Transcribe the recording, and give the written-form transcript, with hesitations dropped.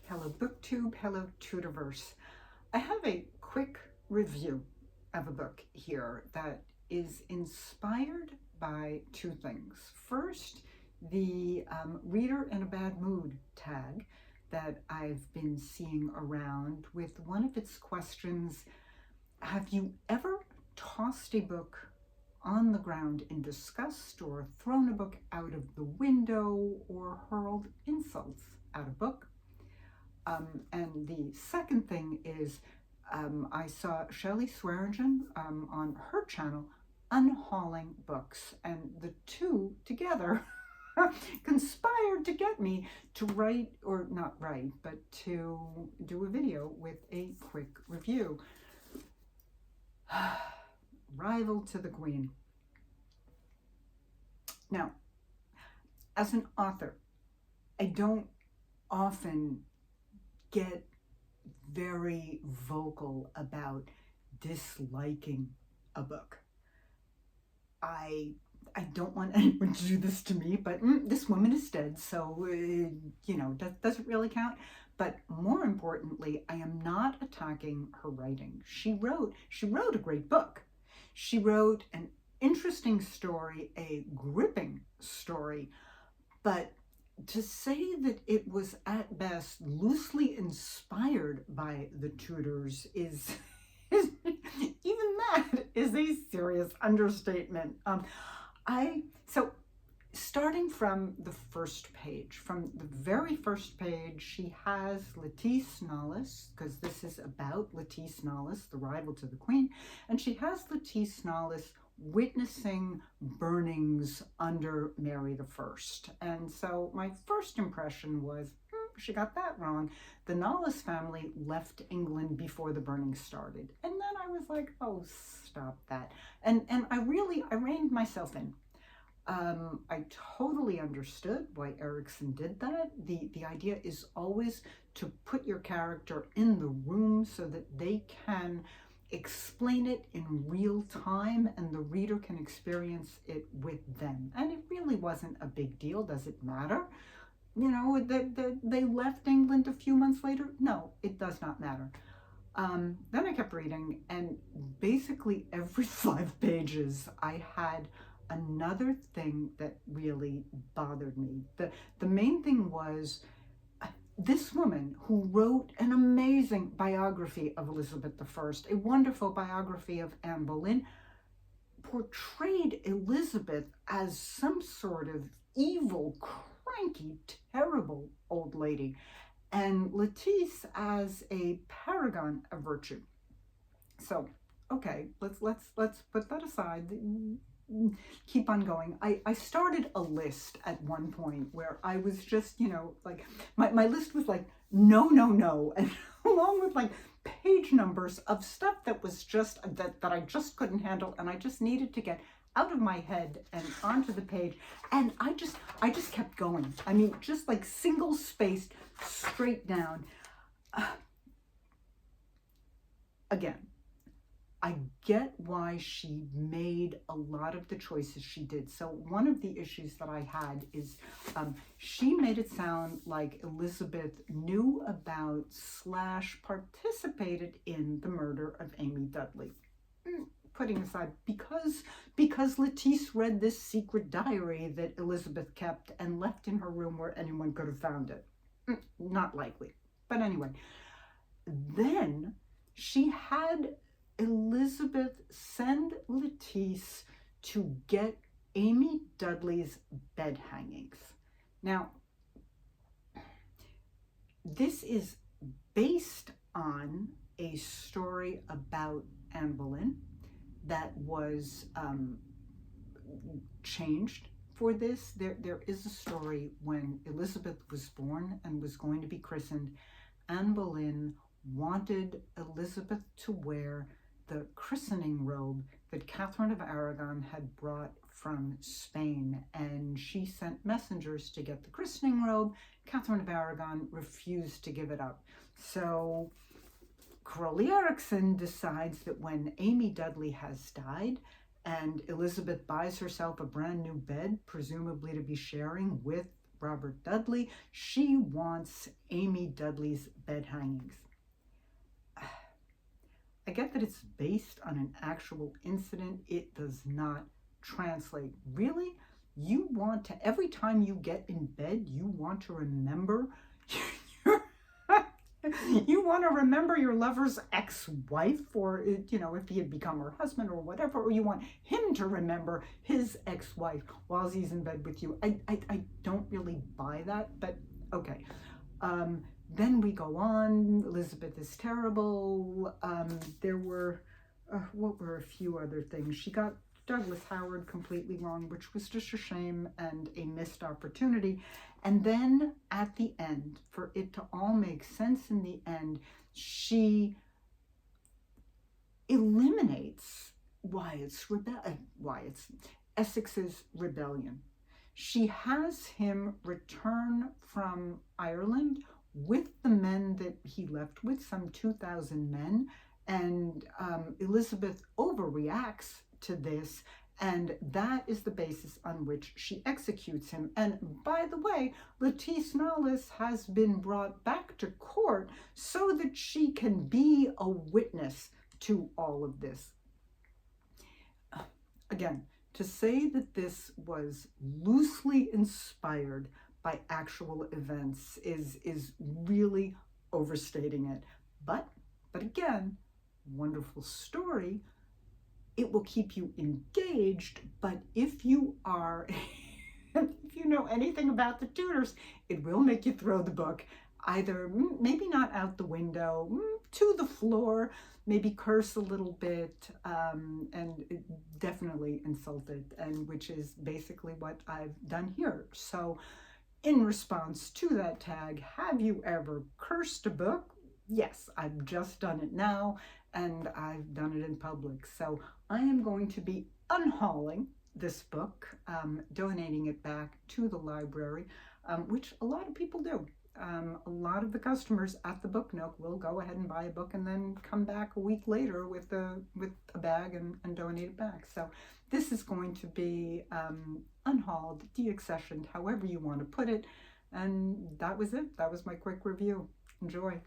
Hello BookTube, hello Tudorverse. I have a quick review of a book here that is inspired by two things. First, the reader in a bad mood tag that I've been seeing around with one of its questions: have you ever tossed a book on the ground in disgust, or thrown a book out of the window, or hurled insults at a book? And the second thing is, I saw Shelley Swearingen on her channel unhauling books, and the two together conspired to get me to write, or not write, but to do a video with a quick review. Rival to the Queen. Now, as an author, I don't often get very vocal about disliking a book. I don't want anyone to do this to me, but this woman is dead, so that doesn't really count. But more importantly, I am not attacking her writing. She wrote a great book. She wrote an interesting story, a gripping story, but to say that it was at best loosely inspired by the Tudors is even that is a serious understatement. So starting from the first page, from the very first page, she has Lettice Knollys, because this is about Lettice Knollys, the rival to the Queen, and she has Lettice Knollys witnessing burnings under Mary I. And so my first impression was, she got that wrong. The Knollys family left England before the burning started. And then I was like, oh, stop that. And I reined myself in. I totally understood why Erickson did that. The idea is always to put your character in the room so that they can explain it in real time and the reader can experience it with them. And it really wasn't a big deal. Does it matter? They left England a few months later? No, it does not matter. Then I kept reading, and basically every 5 pages I had another thing that really bothered me. The main thing was, this woman who wrote an amazing biography of Elizabeth I, a wonderful biography of Anne Boleyn, portrayed Elizabeth as some sort of evil, cranky, terrible old lady, and Lettice as a paragon of virtue. So, okay, let's put that aside. Keep on going. I started a list at one point where I was just, like, my list was like, no, and along with like page numbers of stuff that was just, that I just couldn't handle, and I just needed to get out of my head and onto the page. And I just kept going. I mean, just like single spaced straight down. Again, I get why she made a lot of the choices she did. So one of the issues that I had is she made it sound like Elizabeth knew about / participated in the murder of Amy Dudley. Putting aside, because Lettice read this secret diary that Elizabeth kept and left in her room where anyone could have found it. Not likely. But anyway, then she had Elizabeth send Lettice to get Amy Dudley's bed hangings. Now, this is based on a story about Anne Boleyn that was changed for this. There is a story when Elizabeth was born and was going to be christened. Anne Boleyn wanted Elizabeth to wear the christening robe that Catherine of Aragon had brought from Spain, and she sent messengers to get the christening robe. Catherine of Aragon refused to give it up. So Crowley Erickson decides that when Amy Dudley has died and Elizabeth buys herself a brand new bed, presumably to be sharing with Robert Dudley. She wants Amy Dudley's bed hangings. I get that it's based on an actual incident. It does not translate. Really? You want to, every time you get in bed, you want to remember you want to remember your lover's ex-wife, or, you know, if he had become her husband or whatever, or you want him to remember his ex-wife while he's in bed with you. I don't really buy that, but okay. Then we go on. Elizabeth is terrible. There were, what were a few other things? She got Douglas Howard completely wrong, which was just a shame and a missed opportunity. And then at the end, for it to all make sense in the end, she eliminates Essex's rebellion. She has him return from Ireland with the men that he left with, some 2,000 men, and Elizabeth overreacts to this, and that is the basis on which she executes him. And by the way, Lettice Knollys has been brought back to court so that she can be a witness to all of this. Again, to say that this was loosely inspired by actual events is really overstating it. But again, wonderful story. It will keep you engaged, but if you are, if you know anything about the Tudors, it will make you throw the book, either maybe not out the window, to the floor, maybe curse a little bit, and definitely insult it, and which is basically what I've done here. So in response to that tag, have you ever cursed a book? Yes, I've just done it now, and I've done it in public. So I am going to be unhauling this book, donating it back to the library, which a lot of people do. A lot of the customers at the Book Nook will go ahead and buy a book and then come back a week later with a bag and donate it back. So this is going to be unhauled, deaccessioned, however you want to put it. And that was it. That was my quick review. Enjoy.